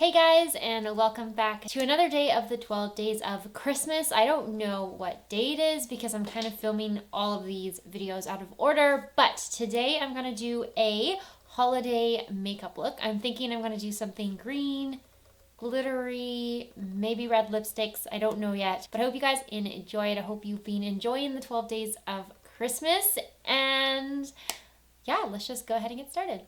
Hey guys, and welcome back to another day of the 12 days of Christmas. I don't know what day it is because I'm kind of filming all of these videos out of order, but today I'm going to do a holiday makeup look. I'm thinking I'm going to do something green, glittery, maybe red lipsticks. I don't know yet, but I hope you guys enjoy it. I hope you've been enjoying the 12 days of Christmas, and yeah, let's just go ahead and get started.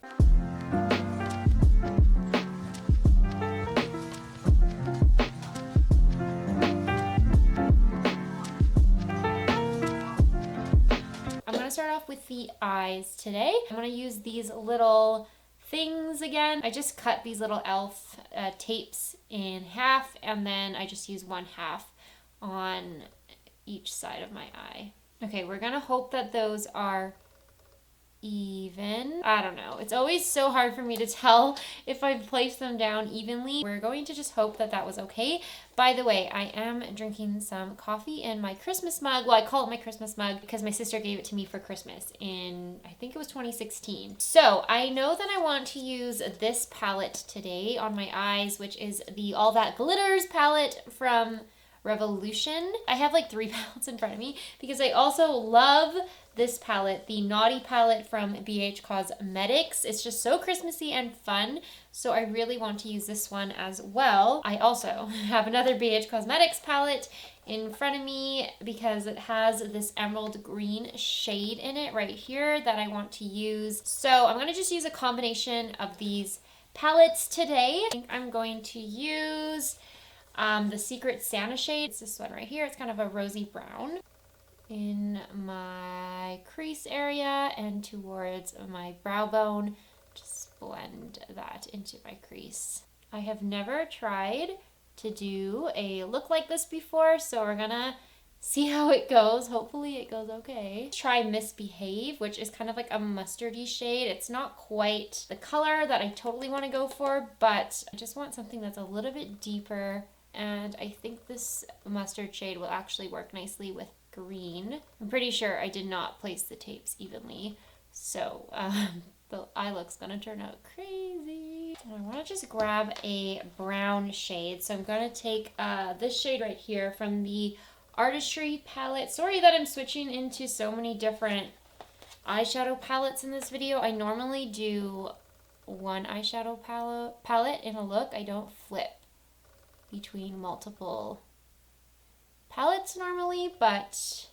Start off with the eyes today. I'm going to use these little things again. I just cut these little elf tapes in half, and then I just use one half on each side of my eye. Okay, we're going to hope that those are even. I don't know. It's always so hard for me to tell if I've placed them down evenly. We're going to just hope that that was okay. By the way, I am drinking some coffee in my Christmas mug. Well, I call it my Christmas mug because my sister gave it to me for Christmas in, I think it was 2016. So I know that I want to use this palette today on my eyes, which is the All That Glitters palette from Revolution. I have like 3 palettes in front of me because I also love this palette, the Naughty palette from BH Cosmetics. It's just so Christmassy and fun, so I really want to use this one as well. I also have another BH Cosmetics palette in front of me because it has this emerald green shade in it right here that I want to use. So I'm going to just use a combination of these palettes today. I think I'm going to use the Secret Santa shade. It's this one right here. It's kind of a rosy brown in my crease area and towards my brow bone. Just blend that into my crease. I have never tried to do a look like this before, so we're gonna see how it goes. Hopefully it goes okay. Try Misbehave, which is kind of like a mustardy shade. It's not quite the color that I totally want to go for, but I just want something that's a little bit deeper, and I think this mustard shade will actually work nicely with green. I'm pretty sure I did not place the tapes evenly, so the eye look's gonna turn out crazy. And I want to just grab a brown shade, so I'm gonna take this shade right here from the Artistry palette. Sorry that I'm switching into so many different eyeshadow palettes in this video. I normally do one eyeshadow palette in a look. I don't flip between multiple palettes normally, but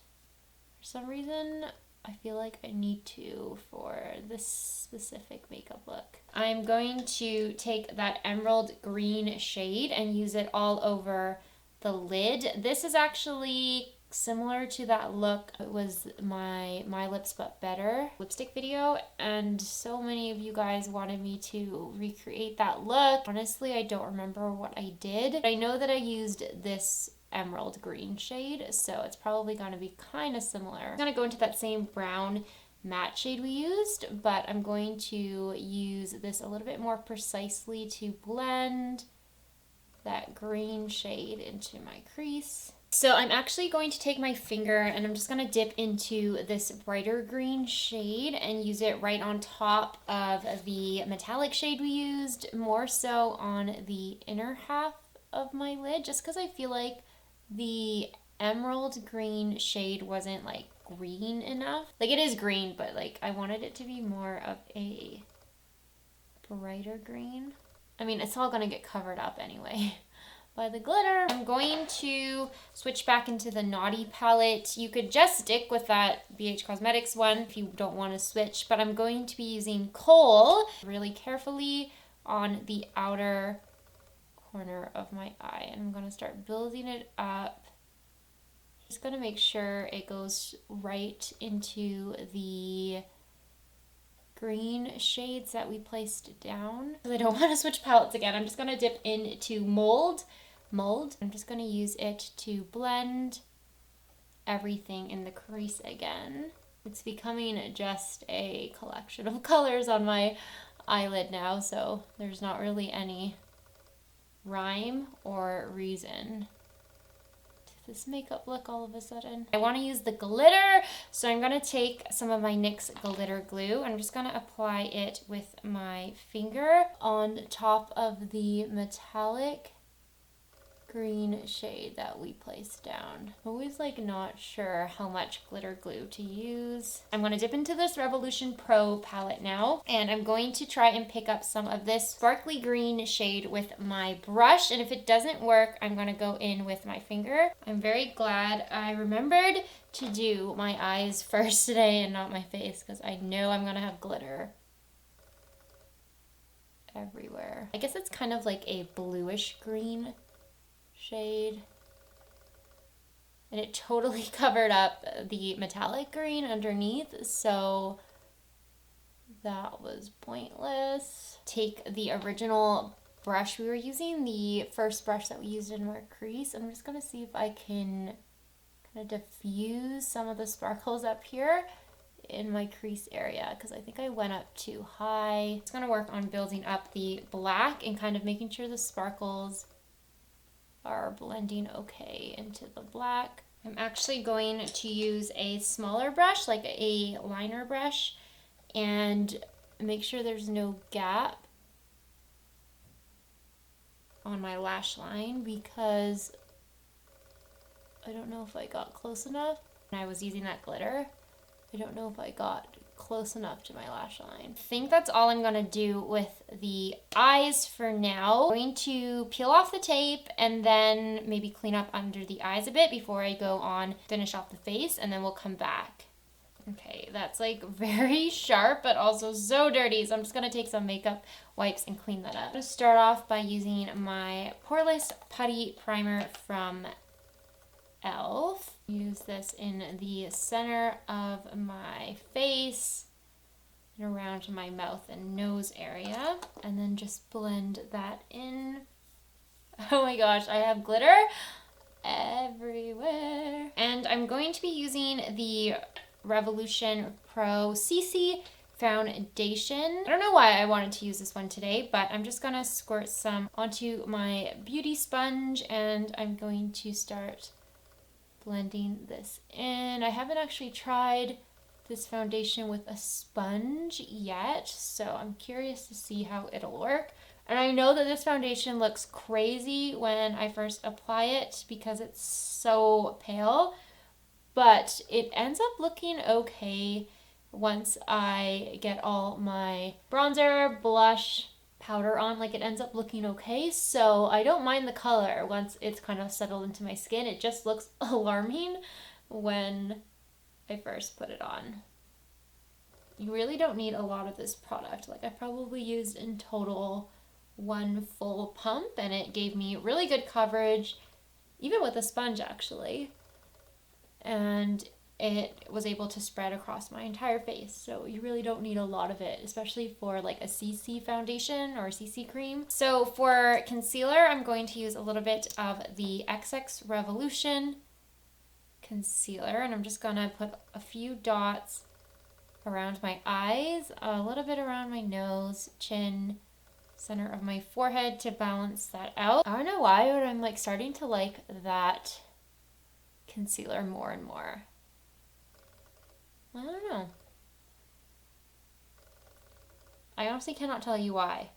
for some reason I feel like I need to for this specific makeup look. I'm going to take that emerald green shade and use it all over the lid. This is actually similar to that look. It was my Lips But Better lipstick video, and so many of you guys wanted me to recreate that look. Honestly, I don't remember what I did. I know that I used this emerald green shade, so it's probably going to be kind of similar. I'm going to go into that same brown matte shade we used, but I'm going to use this a little bit more precisely to blend that green shade into my crease. So I'm actually going to take my finger and I'm just going to dip into this brighter green shade and use it right on top of the metallic shade we used, more so on the inner half of my lid, just because I feel like the emerald green shade wasn't like green enough. Like, it is green, but like I wanted it to be more of a brighter green. I mean, it's all gonna get covered up anyway by the glitter. I'm going to switch back into the Naughty palette. You could just stick with that BH Cosmetics one if you don't want to switch, but I'm going to be using Kohl really carefully on the outer corner of my eye, and I'm going to start building it up. Just going to make sure it goes right into the green shades that we placed down. I don't want to switch palettes again. I'm just going to dip into mold. I'm just going to use it to blend everything in the crease again. It's becoming just a collection of colors on my eyelid now, so there's not really any rhyme or reason to this makeup look all of a sudden. I want to use the glitter, so I'm going to take some of my NYX glitter glue. I'm just going to apply it with my finger on top of the metallic green shade that we placed down. I'm always like not sure how much glitter glue to use. I'm going to dip into this Revolution Pro palette now, and I'm going to try and pick up some of this sparkly green shade with my brush, and if it doesn't work, I'm going to go in with my finger. I'm very glad I remembered to do my eyes first today and not my face, because I know I'm going to have glitter everywhere. I guess it's kind of like a bluish green shade, and it totally covered up the metallic green underneath, so that was pointless. Take the original brush we were using, the first brush that we used in our crease. I'm just gonna see if I can kind of diffuse some of the sparkles up here in my crease area, because I think I went up too high. It's gonna work on building up the black and kind of making sure the sparkles are blending okay into the black. I'm actually going to use a smaller brush, like a liner brush, and make sure there's no gap on my lash line, because I don't know if I got close enough. When I was using that glitter, I don't know if I got close enough to my lash line. I think that's all I'm gonna do with the eyes for now. I'm going to peel off the tape and then maybe clean up under the eyes a bit before I go on, finish off the face, and then we'll come back. Okay, that's like very sharp, but also so dirty. So I'm just gonna take some makeup wipes and clean that up. I'm gonna start off by using my Poreless Putty Primer from e.l.f. Use this in the center of my face and around my mouth and nose area, and then just blend that in. Oh my gosh, I have glitter everywhere. And I'm going to be using the Revolution Pro CC foundation. I don't know why I wanted to use this one today, but I'm just gonna squirt some onto my beauty sponge, and I'm going to start blending this in. I haven't actually tried this foundation with a sponge yet, so I'm curious to see how it'll work. And I know that this foundation looks crazy when I first apply it because it's so pale, but it ends up looking okay once I get all my bronzer, blush, powder on. Like, it ends up looking okay, so I don't mind the color once it's kind of settled into my skin. It just looks alarming when I first put it on. You really don't need a lot of this product. Like, I probably used in total one full pump, and it gave me really good coverage, even with a sponge actually, and it was able to spread across my entire face. So you really don't need a lot of it, especially for like a CC foundation or CC cream. So for concealer, I'm going to use a little bit of the FiXX Revolution concealer, and I'm just gonna put a few dots around my eyes, a little bit around my nose, chin, center of my forehead to balance that out. I don't know why, but I'm like starting to like that concealer more and more. I don't know. I honestly cannot tell you why.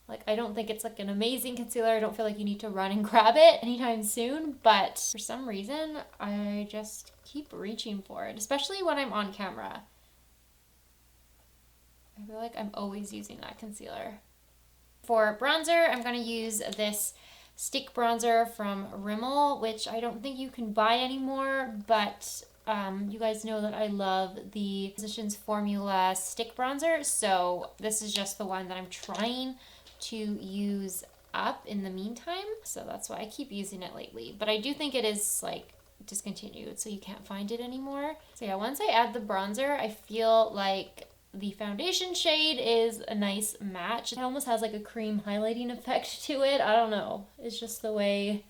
Like, I don't think it's like an amazing concealer. I don't feel like you need to run and grab it anytime soon, but for some reason, I just keep reaching for it, especially when I'm on camera. I feel like I'm always using that concealer. For bronzer, I'm going to use this stick bronzer from Rimmel, which I don't think you can buy anymore, but you guys know that I love the Physicians Formula stick bronzer, so this is just the one that I'm trying to use up in the meantime, so that's why I keep using it lately. But I do think it is like discontinued, so you can't find it anymore. So yeah, once I add the bronzer, I feel like the foundation shade is a nice match. It almost has like a cream highlighting effect to it. I don't know. It's just the way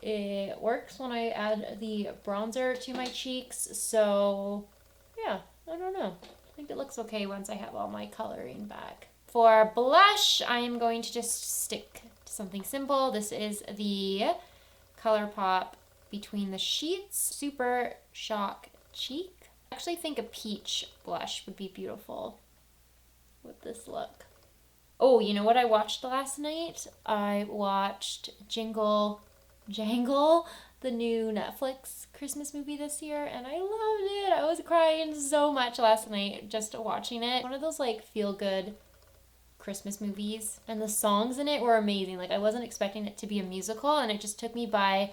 it works when I add the bronzer to my cheeks. So yeah, I don't know. I think it looks okay once I have all my coloring back. For blush, I am going to just stick to something simple. This is the ColourPop between the sheets. Super Shock Cheek. I actually think a peach blush would be beautiful with this look. Oh, you know what I watched last night? I watched Jingle Jangle, the new Netflix Christmas movie this year, and I loved it. I was crying so much last night just watching it. One of those like feel-good Christmas movies, and the songs in it were amazing. Like I wasn't expecting it to be a musical, and it just took me by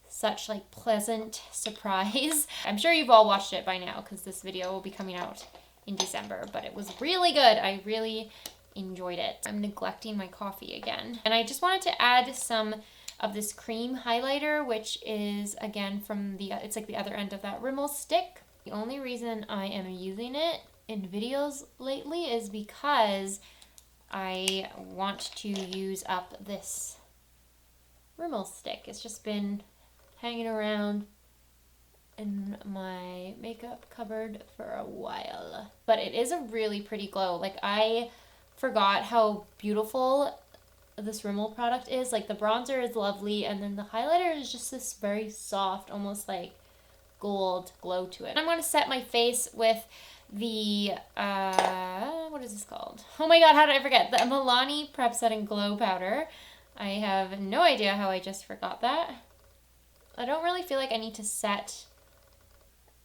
such like pleasant surprise. I'm sure you've all watched it by now because this video will be coming out in December, but it was really good. I really enjoyed it. I'm neglecting my coffee again. And I just wanted to add some of this cream highlighter, which is again from it's like the other end of that Rimmel stick. The only reason I am using it in videos lately is because I want to use up this Rimmel stick. It's just been hanging around in my makeup cupboard for a while. But it is a really pretty glow. Like I forgot how beautiful this Rimmel product is. Like the bronzer is lovely, and then the highlighter is just this very soft, almost like gold glow to it. I'm going to set my face with the what is this called? Oh my god, how did I forget? The Milani Prep Setting Glow Powder. I have no idea how I just forgot that. I don't really feel like I need to set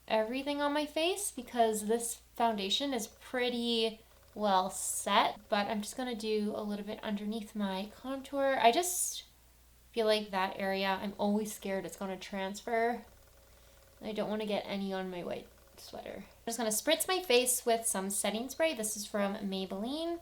everything on my face because this foundation is pretty well set, but I'm just gonna do a little bit underneath my contour. I just feel like that area, I'm always scared it's gonna transfer. I don't want to get any on my white sweater. I'm just gonna spritz my face with some setting spray. This is from Maybelline.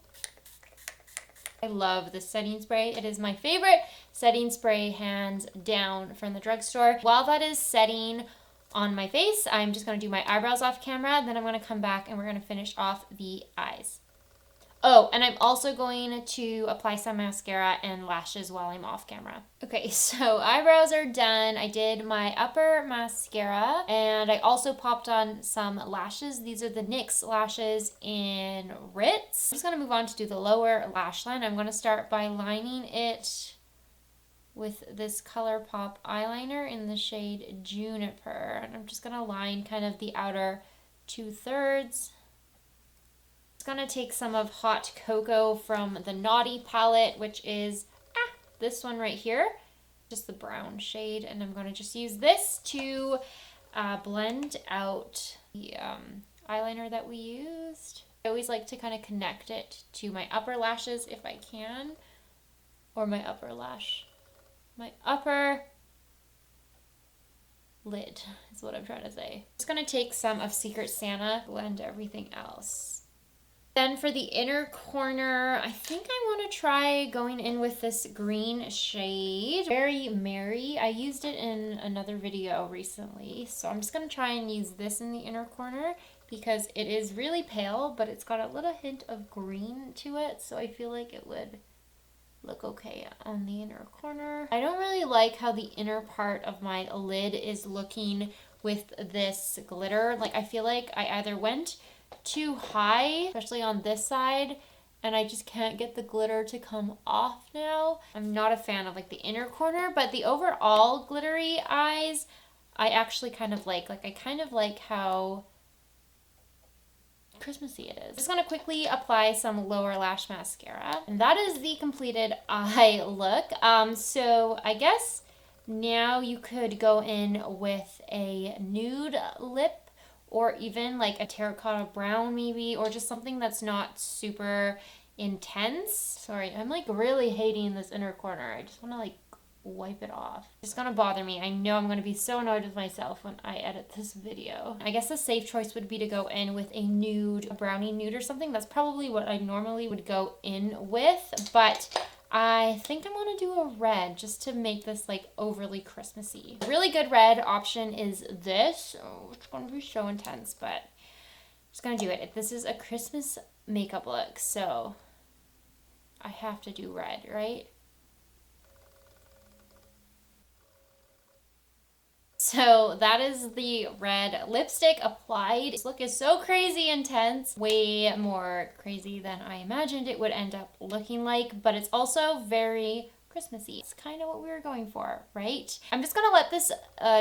I love this setting spray. It is my favorite setting spray hands down from the drugstore. While that is setting on my face, I'm just going to do my eyebrows off camera. Then I'm going to come back and we're going to finish off the eyes. Oh, and I'm also going to apply some mascara and lashes while I'm off camera. Okay, so eyebrows are done. I did my upper mascara and I also popped on some lashes. These are the NYX lashes in Ritz. I'm just going to move on to do the lower lash line. I'm going to start by lining it with this ColourPop eyeliner in the shade Juniper. And I'm just going to line kind of the outer 2/3. It's going to take some of Hot Cocoa from the Naughty palette, which is this one right here, just the brown shade. And I'm going to just use this to blend out the eyeliner that we used. I always like to kind of connect it to my upper lashes if I can, or my upper lash. My upper lid is what I'm trying to say. I'm just going to take some of Secret Santa, blend everything else. Then for the inner corner, I think I want to try going in with this green shade. Very Merry. I used it in another video recently, so I'm just going to try and use this in the inner corner because it is really pale, but it's got a little hint of green to it, so I feel like it would look okay on the inner corner. I don't really like how the inner part of my lid is looking with this glitter. Like I feel like I either went too high, especially on this side, and I just can't get the glitter to come off now. I'm not a fan of like the inner corner, but the overall glittery eyes, I actually kind of like. Like I kind of like how Christmassy it is. I'm just going to quickly apply some lower lash mascara. And that is the completed eye look. So I guess now you could go in with a nude lip, or even like a terracotta brown maybe, or just something that's not super intense. Sorry, I'm like really hating this inner corner. I just want to like wipe it off. It's gonna bother me. I know I'm gonna be so annoyed with myself when I edit this video. I guess the safe choice would be to go in with a nude, a brownie nude or something. That's probably what I normally would go in with, but I think I'm gonna do a red just to make this like overly Christmassy. A really good red option is this. Oh, it's gonna be so intense, but I'm just gonna do it. This is a Christmas makeup look, so I have to do red, right? So that is the red lipstick applied. This look is so crazy intense, way more crazy than I imagined it would end up looking like, but it's also very Christmassy. It's kind of what we were going for, right? I'm just gonna let this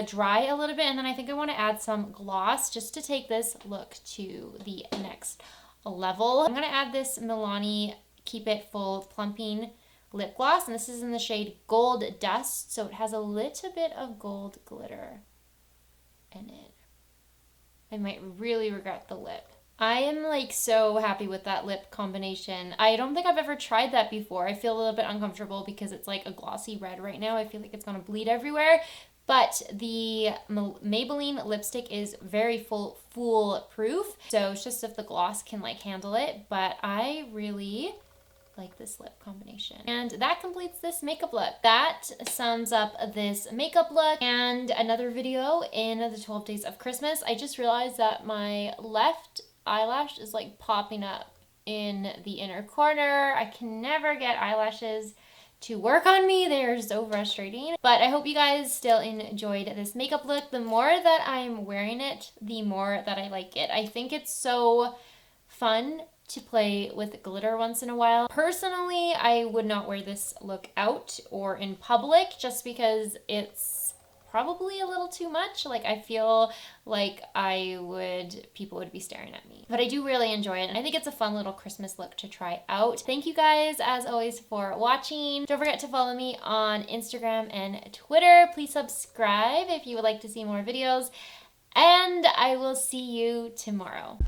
dry a little bit, and then I think I want to add some gloss just to take this look to the next level. I'm gonna add this Milani Keep It Full Plumping lip gloss, and this is in the shade Gold Dust, so it has a little bit of gold glitter in it. I might really regret the lip. I am like so happy with that lip combination. I don't think I've ever tried that before. I feel a little bit uncomfortable because it's like a glossy red right now. I feel like it's gonna bleed everywhere. But the Maybelline lipstick is very foolproof. So it's just if the gloss can like handle it. But I really like this lip combination. And that completes this makeup look. That sums up this makeup look and another video in the 12 days of Christmas. I just realized that my left eyelash is like popping up in the inner corner. I can never get eyelashes to work on me. They're so frustrating. But I hope you guys still enjoyed this makeup look. The more that I'm wearing it, the more that I like it. I think it's so fun to play with glitter once in a while. Personally, I would not wear this look out or in public just because it's probably a little too much. Like I feel like people would be staring at me. But I do really enjoy it, and I think it's a fun little Christmas look to try out. Thank you guys as always for watching. Don't forget to follow me on Instagram and Twitter. Please subscribe if you would like to see more videos, and I will see you tomorrow.